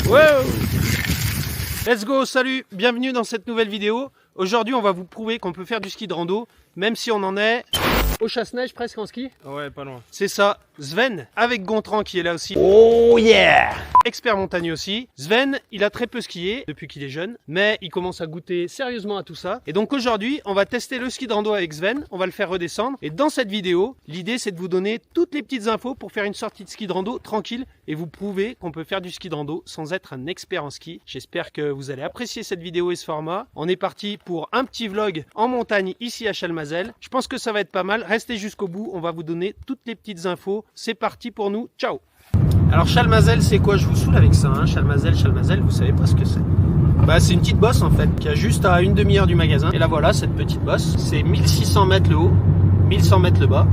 Wow. Let's go, salut, bienvenue dans cette nouvelle vidéo. Aujourd'hui, on va vous prouver qu'on peut faire du ski de rando, même si on en est au chasse-neige presque en ski. Ouais, pas loin. C'est ça, Sven, avec Gontran qui est là aussi. Oh yeah! Expert montagne aussi. Sven, il a très peu skié depuis qu'il est jeune, mais il commence à goûter sérieusement à tout ça. Et donc aujourd'hui, on va tester le ski de rando avec Sven, on va le faire redescendre. Et dans cette vidéo, l'idée c'est de vous donner toutes les petites infos pour faire une sortie de ski de rando tranquille et vous prouver qu'on peut faire du ski de rando sans être un expert en ski. J'espère que vous allez apprécier cette vidéo et ce format. On est parti pour un petit vlog en montagne ici à Chalmazel. Je pense que ça va être pas mal. Restez jusqu'au bout, on va vous donner toutes les petites infos. C'est parti pour nous, ciao! Alors Chalmazel, c'est quoi? Je vous saoule avec ça, hein. Chalmazel, vous savez pas ce que c'est. Bah, c'est une petite bosse en fait, qui a juste à une demi-heure du magasin. Et là voilà, cette petite bosse, c'est 1600 mètres le haut, 1100 mètres le bas.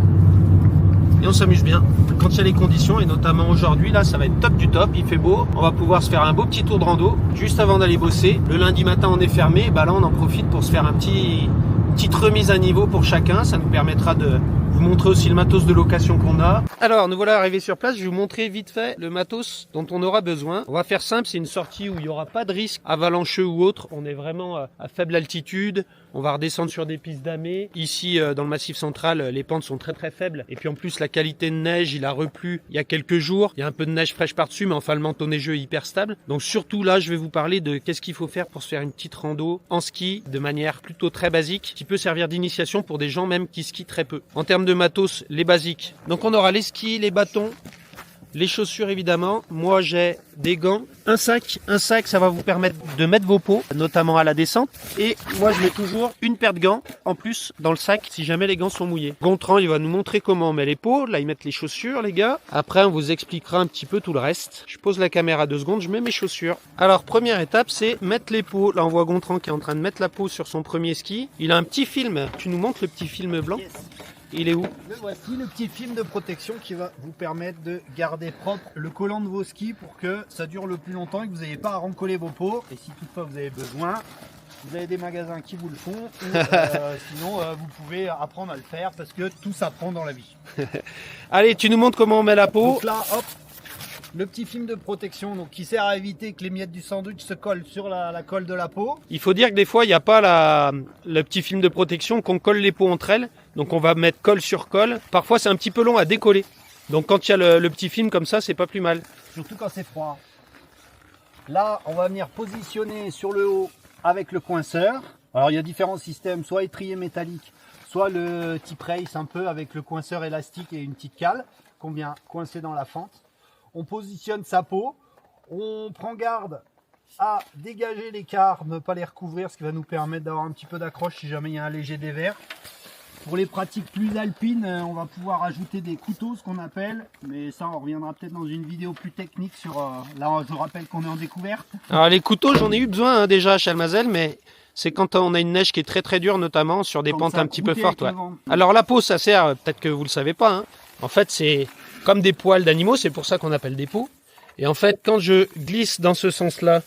Et on s'amuse bien. Quand il y a les conditions, et notamment aujourd'hui, là, ça va être top du top, il fait beau. On va pouvoir se faire un beau petit tour de rando, juste avant d'aller bosser. Le lundi matin, on est fermé, bah là, on en profite pour se faire petite remise à niveau pour chacun. Ça nous permettra de vous montrer aussi le matos de location qu'on a. Alors, nous voilà arrivés sur place. Je vais vous montrer vite fait le matos dont on aura besoin. On va faire simple, c'est une sortie où il n'y aura pas de risque avalancheux ou autre. On est vraiment à faible altitude. On va redescendre sur des pistes damées. Ici, dans le Massif central, les pentes sont très très faibles. Et puis en plus, la qualité de neige, il a replu il y a quelques jours. Il y a un peu de neige fraîche par-dessus, mais enfin, le manteau neigeux est hyper stable. Donc surtout là, je vais vous parler de qu'est-ce qu'il faut faire pour se faire une petite rando en ski de manière plutôt très basique, qui peut servir d'initiation pour des gens même qui skient très peu. En termes de matos, les basiques. Donc on aura les skis, les bâtons, les chaussures évidemment. Moi j'ai des gants, un sac, ça va vous permettre de mettre vos pots, notamment à la descente. Et moi je mets toujours une paire de gants en plus dans le sac si jamais les gants sont mouillés. Gontran il va nous montrer comment on met les pots, là ils mettent les chaussures les gars. Après on vous expliquera un petit peu tout le reste. Je pose la caméra 2 secondes, je mets mes chaussures. Alors première étape c'est mettre les pots. Là on voit Gontran qui est en train de mettre la peau sur son premier ski. Il a un petit film, tu nous montres le petit film blanc? Yes. Il est où? Le voici, le petit film de protection qui va vous permettre de garder propre le collant de vos skis pour que ça dure le plus longtemps et que vous n'ayez pas à rencoller vos pots. Et si toutefois vous avez besoin, vous avez des magasins qui vous le font. Ou, sinon, vous pouvez apprendre à le faire parce que tout s'apprend dans la vie. Allez, tu nous montres comment on met la peau. Donc là, hop, le petit film de protection donc, qui sert à éviter que les miettes du sandwich se collent sur la colle de la peau. Il faut dire que des fois, il n'y a pas le petit film de protection qu'on colle les peaux entre elles. Donc on va mettre colle sur colle. Parfois, c'est un petit peu long à décoller. Donc quand il y a le petit film comme ça, c'est pas plus mal. Surtout quand c'est froid. Là, on va venir positionner sur le haut avec le coinceur. Alors il y a différents systèmes, soit étrier métallique, soit le type race un peu avec le coinceur élastique et une petite cale qu'on vient coincer dans la fente. On positionne sa peau, on prend garde à dégager l'écart, ne pas les recouvrir, ce qui va nous permettre d'avoir un petit peu d'accroche si jamais il y a un léger dévers. Pour les pratiques plus alpines, on va pouvoir ajouter des couteaux, ce qu'on appelle, mais ça on reviendra peut-être dans une vidéo plus technique sur, là je rappelle qu'on est en découverte. Alors les couteaux, j'en ai eu besoin déjà à Chalmazel, mais c'est quand on a une neige qui est très très dure, notamment sur des Quand pentes ça un petit peu croûte fortes. avec Ouais. le vent. Alors la peau, ça sert, peut-être que vous le savez pas, hein. En fait c'est comme des poils d'animaux, c'est pour ça qu'on appelle des peaux. Et en fait quand je glisse dans ce sens-là,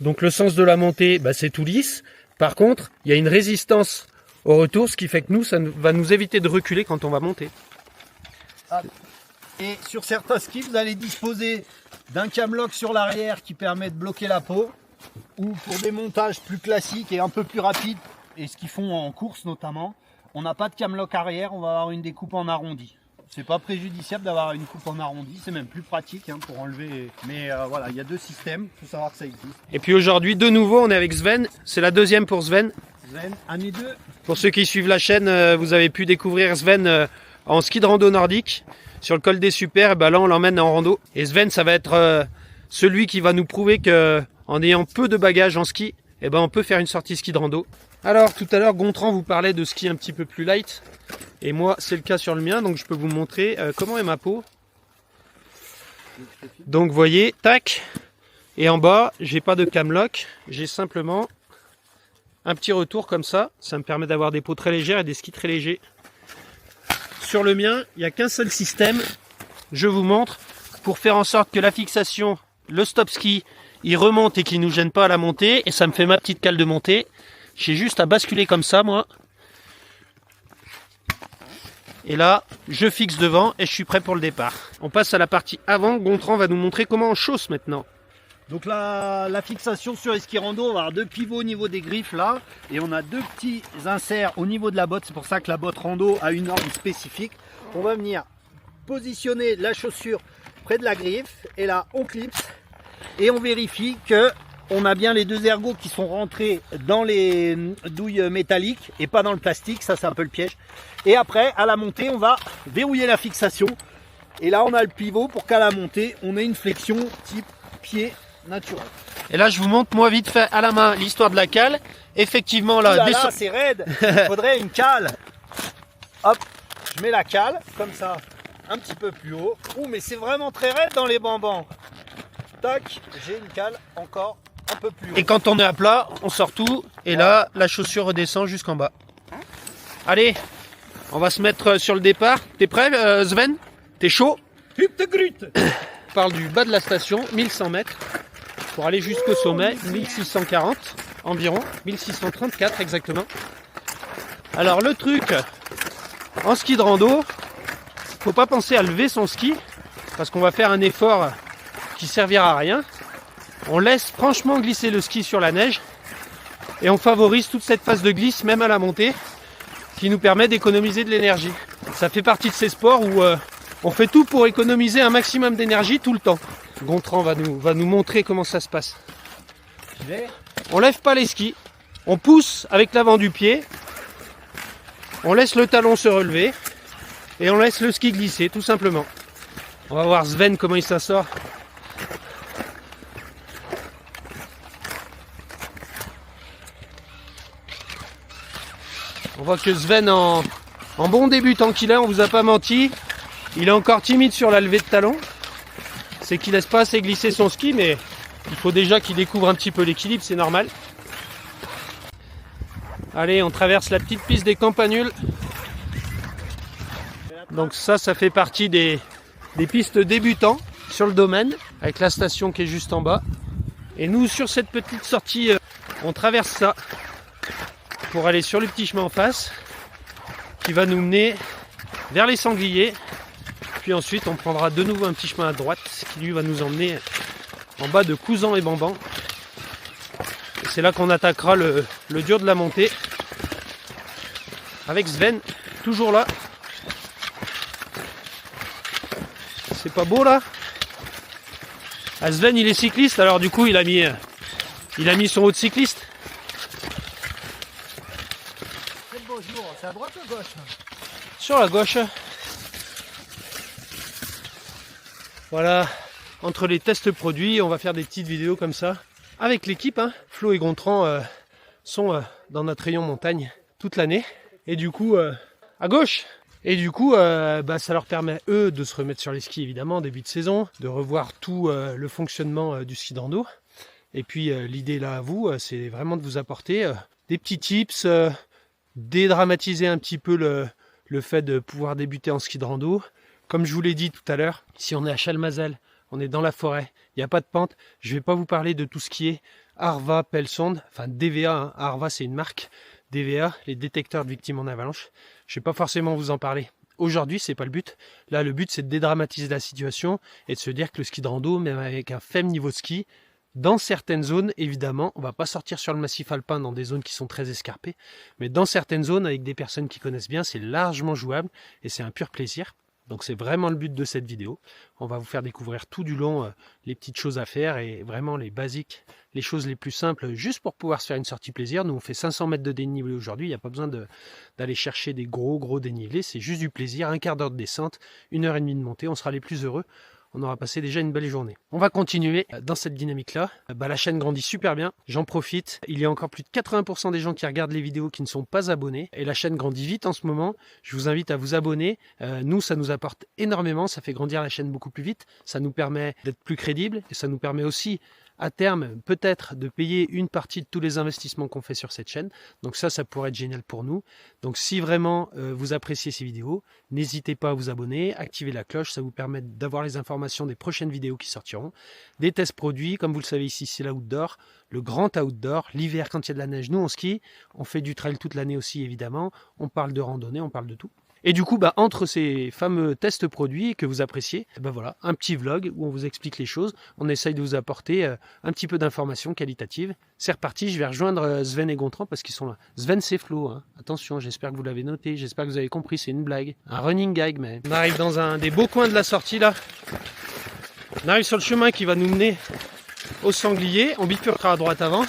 donc le sens de la montée, bah, c'est tout lisse. Par contre, il y a une résistance au retour, ce qui fait que ça va nous éviter de reculer quand on va monter. Et sur certains skis, vous allez disposer d'un camlock sur l'arrière qui permet de bloquer la peau, ou pour des montages plus classiques et un peu plus rapides, et ce qu'ils font en course notamment, on n'a pas de camlock arrière, on va avoir une découpe en arrondi. C'est pas préjudiciable d'avoir une coupe en arrondi, c'est même plus pratique pour enlever. Mais voilà, il y a deux systèmes, il faut savoir que ça existe. Et puis aujourd'hui, de nouveau, on est avec Sven. C'est la deuxième pour Sven. Sven, année 2. Pour ceux qui suivent la chaîne, vous avez pu découvrir Sven en ski de rando nordique sur le col des Super. Et ben là, on l'emmène en rando. Et Sven, ça va être celui qui va nous prouver que en ayant peu de bagages en ski, et ben on peut faire une sortie ski de rando. Alors tout à l'heure, Gontran vous parlait de ski un petit peu plus light. Et moi, c'est le cas sur le mien, donc je peux vous montrer comment est ma peau. Donc vous voyez, tac. Et en bas, j'ai pas de camlock, j'ai simplement un petit retour comme ça. Ça me permet d'avoir des peaux très légères et des skis très légers. Sur le mien, il n'y a qu'un seul système. Je vous montre pour faire en sorte que la fixation, le stop ski, il remonte et qu'il ne nous gêne pas à la montée. Et ça me fait ma petite cale de montée. J'ai juste à basculer comme ça, moi. Et là, je fixe devant et je suis prêt pour le départ. On passe à la partie avant. Gontran va nous montrer comment on chausse maintenant. Donc la fixation sur les skis rando, on va avoir deux pivots au niveau des griffes là, et on a deux petits inserts au niveau de la botte. C'est pour ça que la botte rando a une norme spécifique. On va venir positionner la chaussure près de la griffe, et là on clipse et on vérifie que on a bien les deux ergots qui sont rentrés dans les douilles métalliques et pas dans le plastique. Ça c'est un peu le piège. Et après à la montée on va verrouiller la fixation, et là on a le pivot pour qu'à la montée on ait une flexion type pied naturel. Et là, je vous montre, moi, vite fait, à la main, l'histoire de la cale. Effectivement, là, Là, c'est raide. Il faudrait une cale. Hop, je mets la cale, comme ça, un petit peu plus haut. Ouh, mais c'est vraiment très raide dans les bambans. Tac, j'ai une cale encore un peu plus haut. Et quand on est à plat, on sort tout. Et là, la chaussure redescend jusqu'en bas. Allez, on va se mettre sur le départ. T'es prêt, Sven? T'es chaud? On parle du bas de la station, 1100 mètres. Pour aller jusqu'au sommet, 1640 environ, 1634 exactement. Alors le truc, en ski de rando, faut pas penser à lever son ski, parce qu'on va faire un effort qui servira à rien. On laisse franchement glisser le ski sur la neige, et on favorise toute cette phase de glisse, même à la montée, qui nous permet d'économiser de l'énergie. Ça fait partie de ces sports où on fait tout pour économiser un maximum d'énergie tout le temps. Gontran va nous montrer comment ça se passe. On lève pas les skis, on pousse avec l'avant du pied, on laisse le talon se relever et on laisse le ski glisser tout simplement. On va voir Sven comment il s'en sort. On voit que Sven en bon débutant qu'il est, on vous a pas menti, il est encore timide sur la levée de talon. C'est qu'il laisse pas assez glisser son ski, mais il faut déjà qu'il découvre un petit peu l'équilibre, c'est normal. Allez, on traverse la petite piste des Campanules. Donc ça fait partie des pistes débutants sur le domaine, avec la station qui est juste en bas. Et nous, sur cette petite sortie, on traverse ça pour aller sur le petit chemin en face, qui va nous mener vers les Sangliers. Puis ensuite, on prendra de nouveau un petit chemin à droite qui lui va nous emmener en bas de Cousan et Bamban. C'est là qu'on attaquera le dur de la montée avec Sven, toujours là. C'est pas beau là? Ah, Sven il est cycliste, alors du coup il a mis son haut de cycliste. Quel beau jour, c'est à droite ou à gauche? Sur la gauche. Voilà, entre les tests produits, on va faire des petites vidéos comme ça. Avec l'équipe, hein. Flo et Gontran sont dans notre rayon montagne toute l'année. Et du coup, à gauche. Et du coup, ça leur permet, eux, de se remettre sur les skis, évidemment, début de saison, de revoir tout le fonctionnement du ski de rando. Et puis, l'idée là à vous, c'est vraiment de vous apporter des petits tips, dédramatiser un petit peu le fait de pouvoir débuter en ski de rando. Comme je vous l'ai dit tout à l'heure, si on est à Chalmazel, on est dans la forêt, il n'y a pas de pente, je ne vais pas vous parler de tout ce qui est Arva, Pelsonde, enfin DVA, hein. Arva c'est une marque, DVA, les détecteurs de victimes en avalanche. Je ne vais pas forcément vous en parler. Aujourd'hui, c'est pas le but. Là, le but, c'est de dédramatiser la situation et de se dire que le ski de rando, même avec un faible niveau de ski, dans certaines zones, évidemment, on ne va pas sortir sur le massif alpin dans des zones qui sont très escarpées, mais dans certaines zones, avec des personnes qui connaissent bien, c'est largement jouable et c'est un pur plaisir. Donc c'est vraiment le but de cette vidéo. On va vous faire découvrir tout du long les petites choses à faire et vraiment les basiques, les choses les plus simples, juste pour pouvoir se faire une sortie plaisir. Nous on fait 500 mètres de dénivelé aujourd'hui, il n'y a pas besoin d'aller chercher des gros dénivelés, c'est juste du plaisir, un quart d'heure de descente, 1h30 de montée, on sera les plus heureux. On aura passé déjà une belle journée. On va continuer dans cette dynamique-là. La chaîne grandit super bien, j'en profite. Il y a encore plus de 80% des gens qui regardent les vidéos qui ne sont pas abonnés. Et la chaîne grandit vite en ce moment. Je vous invite à vous abonner. Nous, ça nous apporte énormément. Ça fait grandir la chaîne beaucoup plus vite. Ça nous permet d'être plus crédibles. Et ça nous permet aussi, à terme, peut-être de payer une partie de tous les investissements qu'on fait sur cette chaîne. Donc ça pourrait être génial pour nous. Donc si vraiment vous appréciez ces vidéos, n'hésitez pas à vous abonner, activer la cloche, ça vous permet d'avoir les informations des prochaines vidéos qui sortiront. Des tests produits, comme vous le savez ici, c'est l'outdoor, le grand outdoor. L'hiver, quand il y a de la neige, nous on skie. On fait du trail toute l'année aussi, évidemment. On parle de randonnée, on parle de tout. Et du coup, bah, entre ces fameux tests produits que vous appréciez, ben voilà, un petit vlog où on vous explique les choses. On essaye de vous apporter un petit peu d'informations qualitatives. C'est reparti, je vais rejoindre Sven et Gontran parce qu'ils sont là. Sven, c'est Flo, hein. Attention, j'espère que vous l'avez noté, j'espère que vous avez compris, c'est une blague. Un running gag, mais... On arrive dans un des beaux coins de la sortie, là. On arrive sur le chemin qui va nous mener au sanglier. On bifurquera à droite avant.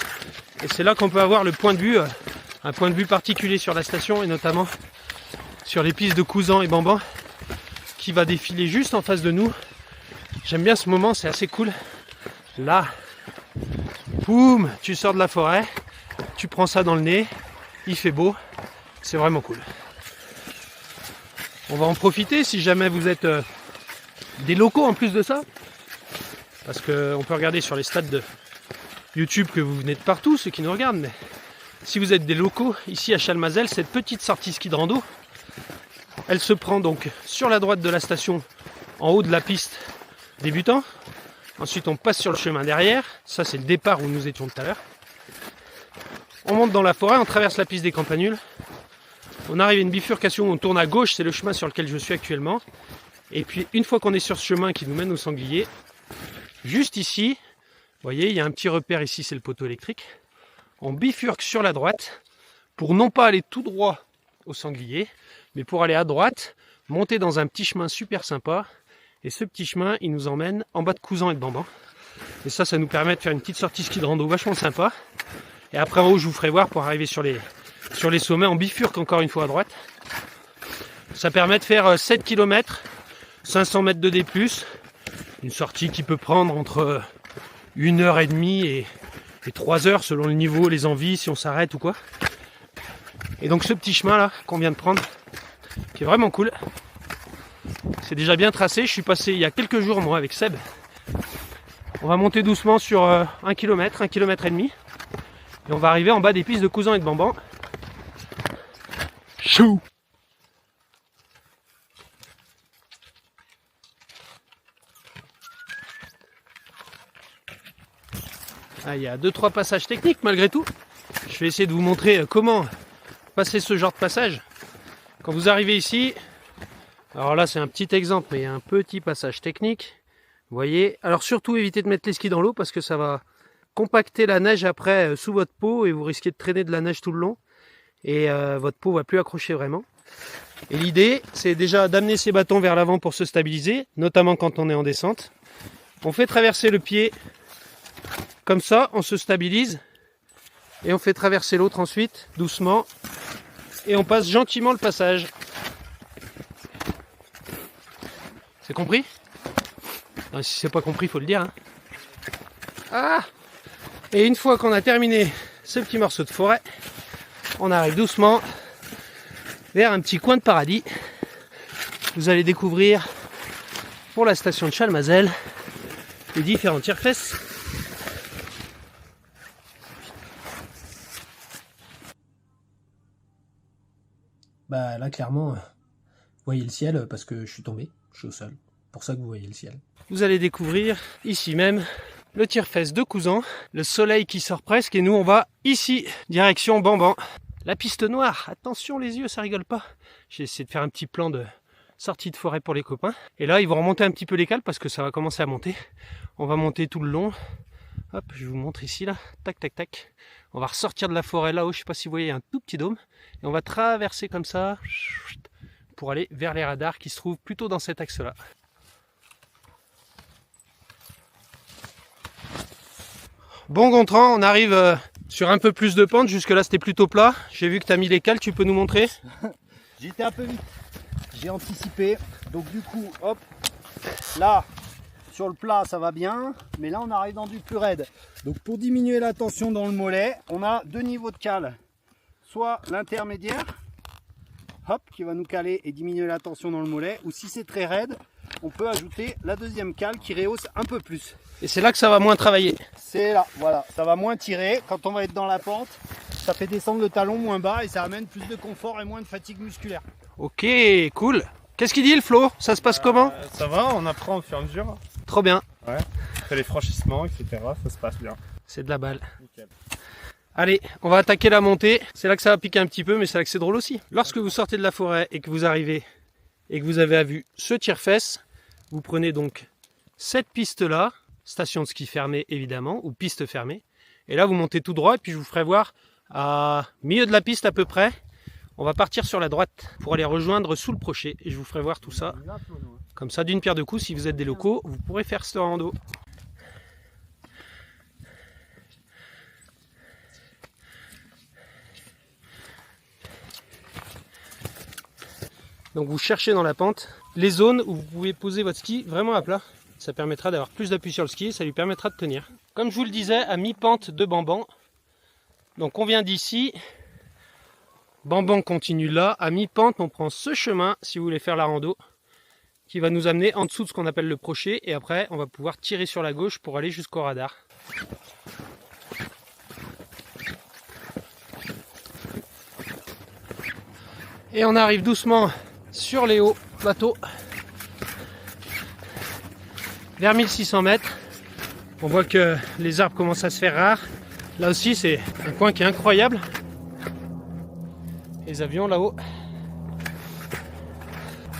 Et c'est là qu'on peut avoir le point de vue, un point de vue particulier sur la station et notamment sur les pistes de Couzan et Bamban qui va défiler juste en face de nous. J'aime bien ce moment, c'est assez cool. Là, boum, tu sors de la forêt, tu prends ça dans le nez, il fait beau, c'est vraiment cool. On va en profiter si jamais vous êtes des locaux en plus de ça. Parce qu'on peut regarder sur les stats de YouTube que vous venez de partout, ceux qui nous regardent. Mais si vous êtes des locaux, ici à Chalmazel, cette petite sortie ski de rando, elle se prend donc sur la droite de la station, en haut de la piste débutant. Ensuite, on passe sur le chemin derrière. Ça, c'est le départ où nous étions tout à l'heure. On monte dans la forêt, on traverse la piste des Campanules. On arrive à une bifurcation où on tourne à gauche, c'est le chemin sur lequel je suis actuellement. Et puis, une fois qu'on est sur ce chemin qui nous mène au sanglier, juste ici, vous voyez, il y a un petit repère ici, c'est le poteau électrique. On bifurque sur la droite pour non pas aller tout droit au sanglier, mais pour aller à droite, monter dans un petit chemin super sympa. Et ce petit chemin, il nous emmène en bas de Couzan et de Bamban. Et ça nous permet de faire une petite sortie ski de rando vachement sympa. Et après en haut, je vous ferai voir pour arriver sur les sommets, on bifurque encore une fois à droite. Ça permet de faire 7 km, 500 mètres de D+, une sortie qui peut prendre entre 1h30 et 3 heures selon le niveau, les envies, si on s'arrête ou quoi. Et donc ce petit chemin là qu'on vient de prendre, qui est vraiment cool, c'est déjà bien tracé. Je suis passé il y a quelques jours moi avec Seb. On va monter doucement sur 1 km, 1 km et demi. Et on va arriver en bas des pistes de Couzan et de Bamban. Chou! Ah, il y a 2-3 passages techniques malgré tout. Je vais essayer de vous montrer comment passer ce genre de passage. Quand vous arrivez ici, alors là c'est un petit exemple, mais il y a un petit passage technique. Vous voyez, alors surtout évitez de mettre les skis dans l'eau parce que ça va compacter la neige après sous votre peau et vous risquez de traîner de la neige tout le long. Et votre peau va plus accrocher vraiment. Et l'idée, c'est déjà d'amener ses bâtons vers l'avant pour se stabiliser, notamment quand on est en descente. On fait traverser le pied comme ça, on se stabilise. Et on fait traverser l'autre ensuite, doucement. Et on passe gentiment le passage. C'est compris? Non, si c'est pas compris, il faut le dire. Hein. Ah! Et une fois qu'on a terminé ce petit morceau de forêt, on arrive doucement vers un petit coin de paradis. Vous allez découvrir pour la station de Chalmazel les différents tire-fesses. Bah là clairement, vous voyez le ciel parce que je suis tombé, je suis au sol. Pour ça que vous voyez le ciel. Vous allez découvrir ici même le tire-fesses de Couzan, le soleil qui sort presque et nous on va ici, direction Bamban. La piste noire, attention les yeux, ça rigole pas. J'ai essayé de faire un petit plan de sortie de forêt pour les copains. Et là ils vont remonter un petit peu les cales parce que ça va commencer à monter. On va monter tout le long. Hop, je vous montre ici là, tac tac tac. On va ressortir de la forêt là-haut, je sais pas si vous voyez, un tout petit dôme. Et on va traverser comme ça pour aller vers les radars qui se trouvent plutôt dans cet axe-là. Bon Gontran, on arrive sur un peu plus de pente, jusque là c'était plutôt plat. J'ai vu que tu as mis les cales, tu peux nous montrer? J'étais un peu vite, j'ai anticipé, donc du coup, hop, là, sur le plat ça va bien, mais là on arrive dans du plus raide. Donc pour diminuer la tension dans le mollet, on a deux niveaux de cale. Soit l'intermédiaire, hop, qui va nous caler et diminuer la tension dans le mollet, ou si c'est très raide, on peut ajouter la deuxième cale qui rehausse un peu plus. Et c'est là que ça va moins travailler. C'est là, voilà, ça va moins tirer. Quand on va être dans la pente, ça fait descendre le talon moins bas et ça amène plus de confort et moins de fatigue musculaire. Ok, cool. Qu'est-ce qu'il dit le Flo? Ça se passe comment? Ça va, on apprend au fur et à mesure. Trop bien. Ouais, on fait les franchissements, etc. Ça se passe bien. C'est de la balle. Nickel. Allez, on va attaquer la montée. C'est là que ça va piquer un petit peu, mais c'est là que c'est drôle aussi. Lorsque vous sortez de la forêt et que vous arrivez et que vous avez à vue ce tire-fesse, vous prenez donc cette piste-là, station de ski fermée évidemment, ou piste fermée. Et là, vous montez tout droit et puis je vous ferai voir à milieu de la piste à peu près. On va partir sur la droite pour aller rejoindre sous le Prochet et je vous ferai voir tout ça. Comme ça, d'une pierre deux coups, si vous êtes des locaux, vous pourrez faire ce rando. Donc vous cherchez dans la pente les zones où vous pouvez poser votre ski vraiment à plat. Ça permettra d'avoir plus d'appui sur le ski et ça lui permettra de tenir. Comme je vous le disais, à mi-pente de Bamban. Donc on vient d'ici. Bamban continue là. À mi-pente, on prend ce chemin si vous voulez faire la rando, qui va nous amener en dessous de ce qu'on appelle le Prochet. Et après, on va pouvoir tirer sur la gauche pour aller jusqu'au radar. Et on arrive doucement sur les hauts plateaux. Vers 1600 mètres. On voit que les arbres commencent à se faire rares. Là aussi, c'est un coin qui est incroyable. Les avions là-haut.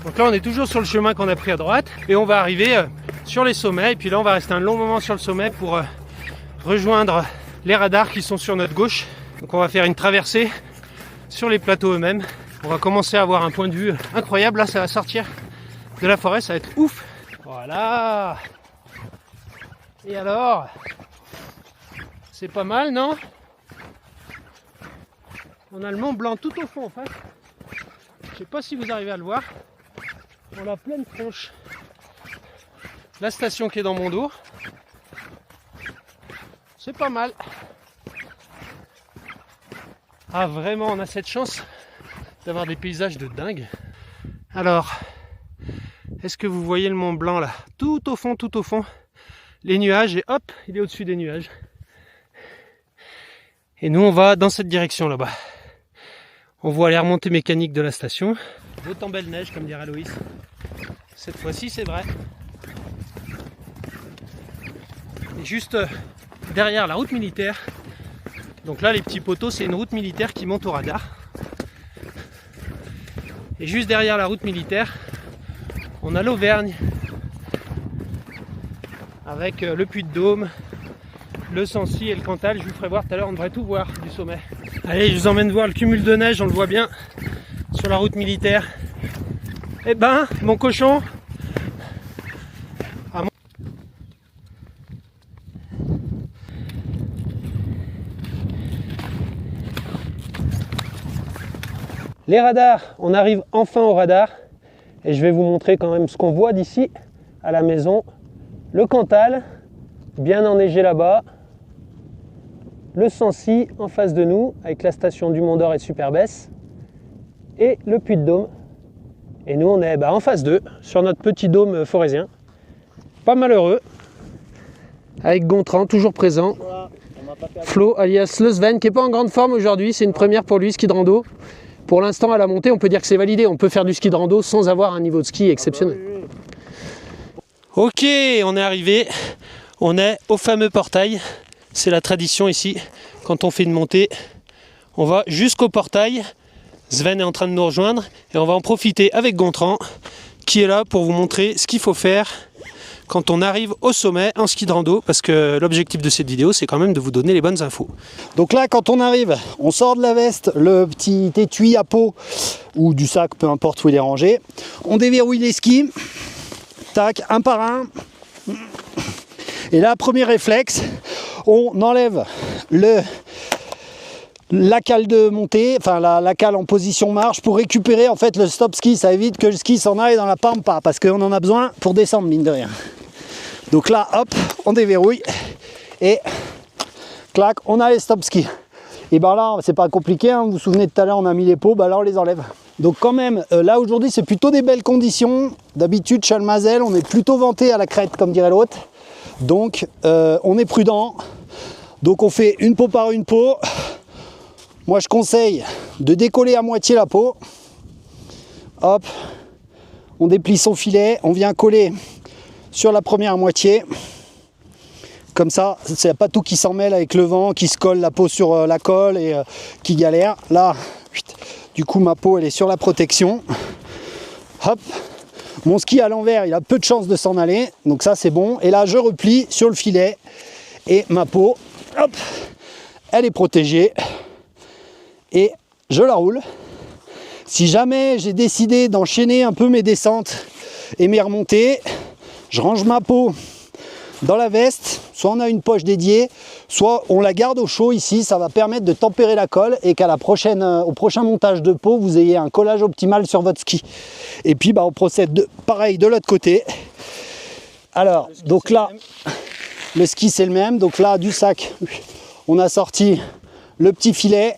Donc là, on est toujours sur le chemin qu'on a pris à droite. Et on va arriver sur les sommets. Et puis là, on va rester un long moment sur le sommet pour rejoindre les radars qui sont sur notre gauche. Donc on va faire une traversée sur les plateaux eux-mêmes. On va commencer à avoir un point de vue incroyable. Là, ça va sortir de la forêt. Ça va être ouf. Voilà. Et alors, c'est pas mal, non? On a le Mont Blanc tout au fond en face. Je sais pas si vous arrivez à le voir. On a pleine tronche. La station qui est dans mon dos. C'est pas mal. Ah vraiment, on a cette chance d'avoir des paysages de dingue. Alors, est-ce que vous voyez le Mont Blanc là? Tout au fond, les nuages, et hop, il est au-dessus des nuages. Et nous, on va dans cette direction là-bas. On voit les remontées mécaniques de la station. D'autant belle neige, comme dirait Loïs. Cette fois-ci, c'est vrai. Et juste derrière la route militaire, donc là, les petits poteaux, c'est une route militaire qui monte au radar. Et juste derrière la route militaire, on a l'Auvergne, avec le Puy-de-Dôme, le Sancy et le Cantal. Je vous ferai voir tout à l'heure, on devrait tout voir du sommet. Allez, je vous emmène voir le cumul de neige, on le voit bien, sur la route militaire. Eh ben, mon cochon, les radars, on arrive enfin au radar et je vais vous montrer quand même ce qu'on voit d'ici à la maison. Le Cantal, bien enneigé là-bas. Le Sancy en face de nous avec la station du Mont d'Or et de Superbès. Et le Puy-de-Dôme. Et nous on est en face d'eux, sur notre petit dôme forésien. Pas malheureux. Avec Gontran toujours présent. Flo alias le Sven qui n'est pas en grande forme aujourd'hui, c'est une première pour lui, ski de rando. Pour l'instant à la montée on peut dire que c'est validé, on peut faire du ski de rando sans avoir un niveau de ski exceptionnel. Ok, on est arrivé, on est au fameux portail, c'est la tradition ici, quand on fait une montée, on va jusqu'au portail, Sven est en train de nous rejoindre et on va en profiter avec Gontran qui est là pour vous montrer ce qu'il faut faire quand on arrive au sommet en ski de rando, parce que l'objectif de cette vidéo c'est quand même de vous donner les bonnes infos. Donc là quand on arrive, on sort de la veste le petit étui à peau ou du sac, peu importe où il est rangé, on déverrouille les skis, tac, un par un, et là premier réflexe, on enlève la cale de montée, enfin la cale en position marche pour récupérer en fait le stop ski, ça évite que le ski s'en aille dans la pampa parce qu'on en a besoin pour descendre mine de rien. Donc là hop, on déverrouille et clac, on a les stop skis. Et ben là c'est pas compliqué, hein. Vous vous souvenez tout à l'heure on a mis les pots, là on les enlève. Donc quand même là aujourd'hui c'est plutôt des belles conditions. D'habitude Chalmazel on est plutôt vanté à la crête comme dirait l'autre. Donc on est prudent. Donc on fait une peau par une peau. Moi je conseille de décoller à moitié la peau. Hop, on déplie son filet, on vient coller sur la première moitié. Comme ça, il n'y a pas tout qui s'en mêle avec le vent, qui se colle la peau sur la colle et qui galère. Là, du coup, ma peau, elle est sur la protection. Hop. Mon ski à l'envers, il a peu de chances de s'en aller. Donc ça, c'est bon. Et là, je replie sur le filet. Et ma peau, hop, elle est protégée. Et je la roule. Si jamais j'ai décidé d'enchaîner un peu mes descentes et mes remontées, je range ma peau dans la veste, soit on a une poche dédiée, soit on la garde au chaud ici, ça va permettre de tempérer la colle et qu'à la prochaine, au prochain montage de peau, vous ayez un collage optimal sur votre ski. Et puis on procède pareil de l'autre côté. Alors, donc là, le ski c'est le même, donc là du sac, on a sorti le petit filet.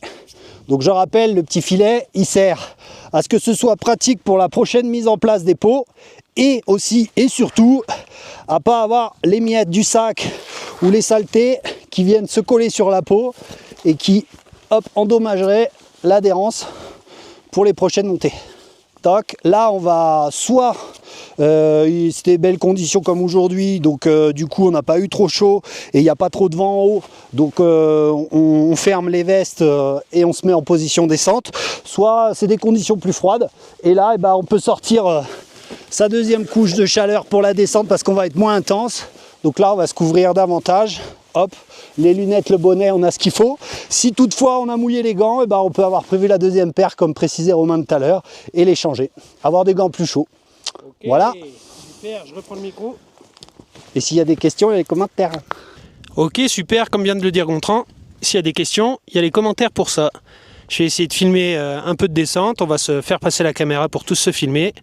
Donc je rappelle, le petit filet, il sert à ce que ce soit pratique pour la prochaine mise en place des pots et aussi et surtout à pas avoir les miettes du sac ou les saletés qui viennent se coller sur la peau et qui endommageraient l'adhérence pour les prochaines montées. Toc, là on va soit c'était belles conditions comme aujourd'hui, donc du coup on n'a pas eu trop chaud et il n'y a pas trop de vent en haut, donc on ferme les vestes et on se met en position descente, soit c'est des conditions plus froides et là on peut sortir sa deuxième couche de chaleur pour la descente parce qu'on va être moins intense. Donc là on va se couvrir davantage, hop, les lunettes, le bonnet, on a ce qu'il faut. Si toutefois on a mouillé les gants, on peut avoir prévu la deuxième paire comme précisait Romain tout à l'heure et les changer, avoir des gants plus chauds. Okay, voilà. Super, je reprends le micro. Et s'il y a des questions, il y a les commentaires. Ok, super, comme vient de le dire Gontran, s'il y a des questions, il y a les commentaires pour ça. Je vais essayer de filmer un peu de descente, on va se faire passer la caméra pour tous se filmer.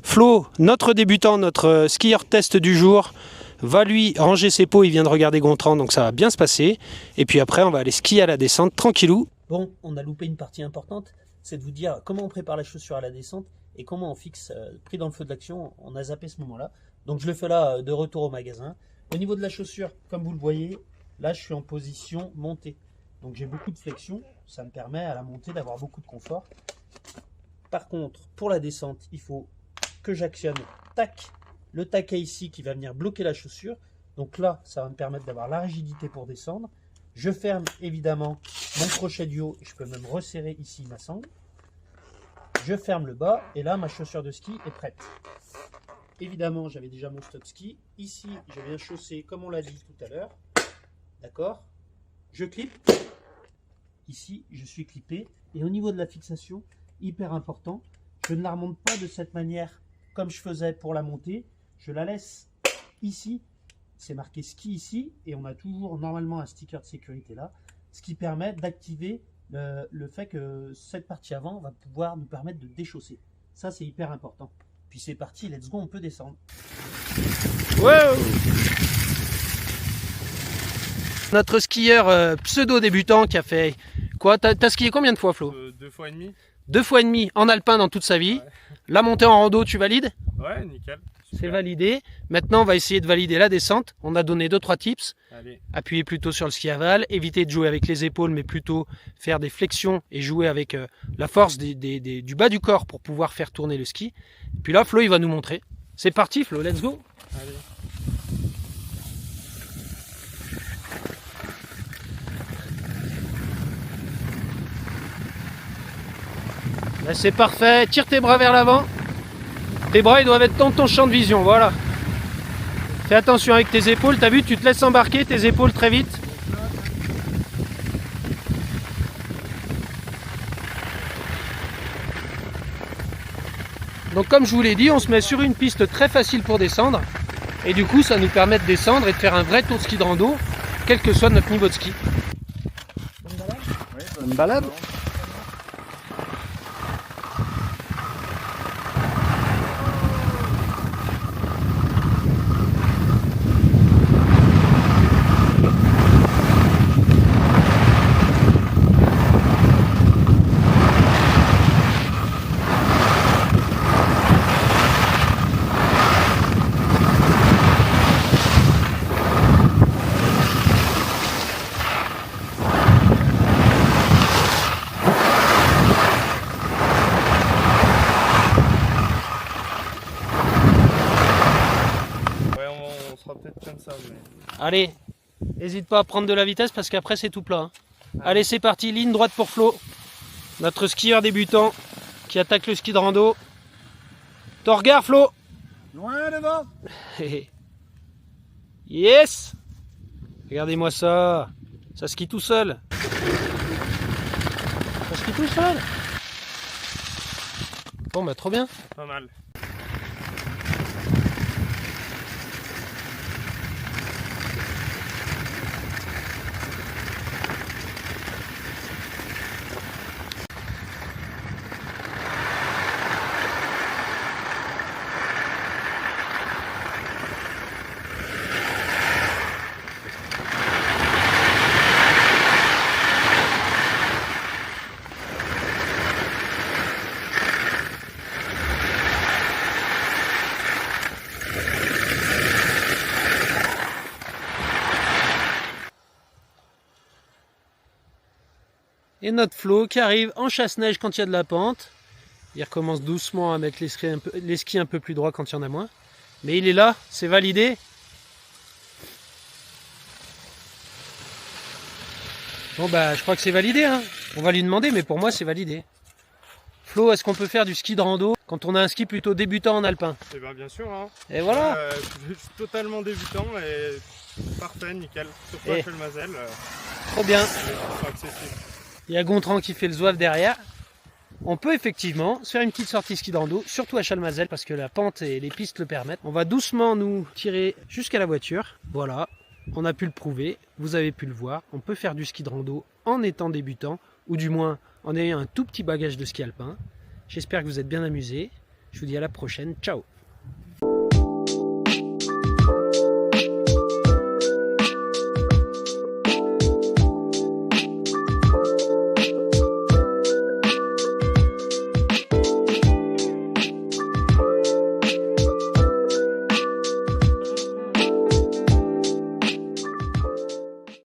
Flo, notre débutant, notre skieur test du jour, va lui ranger ses pots, il vient de regarder Gontran, donc ça va bien se passer. Et puis après, on va aller skier à la descente, tranquillou. Bon, on a loupé une partie importante, c'est de vous dire comment on prépare la chaussure à la descente et comment on fixe, pris dans le feu de l'action, on a zappé ce moment-là. Donc je le fais là, de retour au magasin. Au niveau de la chaussure, comme vous le voyez, là je suis en position montée. Donc j'ai beaucoup de flexion, ça me permet à la montée d'avoir beaucoup de confort. Par contre, pour la descente, il faut que j'actionne le taquet ici qui va venir bloquer la chaussure. Donc là, ça va me permettre d'avoir la rigidité pour descendre. Je ferme évidemment mon crochet du haut, je peux même resserrer ici ma sangle. Je ferme le bas et là ma chaussure de ski est prête. Évidemment, j'avais déjà mon stop ski. Ici, je viens chausser comme on l'a dit tout à l'heure. D'accord? Je clip. Ici, je suis clippé. Et au niveau de la fixation, hyper important, je ne la remonte pas de cette manière comme je faisais pour la montée. Je la laisse ici. C'est marqué ski ici et on a toujours normalement un sticker de sécurité là, ce qui permet d'activer le fait que cette partie avant va pouvoir nous permettre de déchausser. Ça c'est hyper important. Puis c'est parti, let's go, on peut descendre. Wow. Notre skieur pseudo débutant qui a fait quoi? T'as skié combien de fois, Flo? 2 fois et demi. 2 fois et demi en alpin dans toute sa vie. Ouais. La montée en rando, tu valides? Ouais, nickel. C'est validé. Maintenant, on va essayer de valider la descente. On a donné 2-3 tips. Allez. Appuyer plutôt sur le ski aval, éviter de jouer avec les épaules, mais plutôt faire des flexions et jouer avec la force du bas du corps pour pouvoir faire tourner le ski. Et puis là, Flo, il va nous montrer. C'est parti, Flo, let's go. Allez. Là, c'est parfait. Tire tes bras vers l'avant. Tes bras, ils doivent être dans ton champ de vision, voilà. Fais attention avec tes épaules, t'as vu, tu te laisses embarquer tes épaules très vite. Donc comme je vous l'ai dit, on se met sur une piste très facile pour descendre. Et du coup, ça nous permet de descendre et de faire un vrai tour de ski de rando, quel que soit notre niveau de ski. Bonne balade. Ouais, on sera peut-être comme ça. Mais... Allez, N'hésite pas à prendre de la vitesse parce qu'après c'est tout plat. Hein. Allez, c'est parti, ligne droite pour Flo. Notre skieur débutant qui attaque le ski de rando. Ton regard, Flo. Loin devant. Yes. Regardez-moi ça. Ça skie tout seul. Ça skie tout seul. Bon, bah trop bien. Pas mal. Et notre Flo qui arrive en chasse-neige quand il y a de la pente. Il recommence doucement à mettre les skis un peu plus droits quand il y en a moins. Mais il est là, c'est validé. Bon bah je crois que c'est validé. Hein. On va lui demander, mais pour moi c'est validé. Flo, est-ce qu'on peut faire du ski de rando quand on a un ski plutôt débutant en alpin? Et ben bien sûr. Hein. Et voilà. Je suis totalement débutant et parfait, nickel. Surtout Et à Chalmazel. Trop bien. Accessible. Il y a Gontran qui fait le zouave derrière. On peut effectivement se faire une petite sortie ski de rando, surtout à Chalmazel parce que la pente et les pistes le permettent. On va doucement nous tirer jusqu'à la voiture. Voilà, on a pu le prouver, vous avez pu le voir. On peut faire du ski de rando en étant débutant, ou du moins en ayant un tout petit bagage de ski alpin. J'espère que vous êtes bien amusés. Je vous dis à la prochaine. Ciao!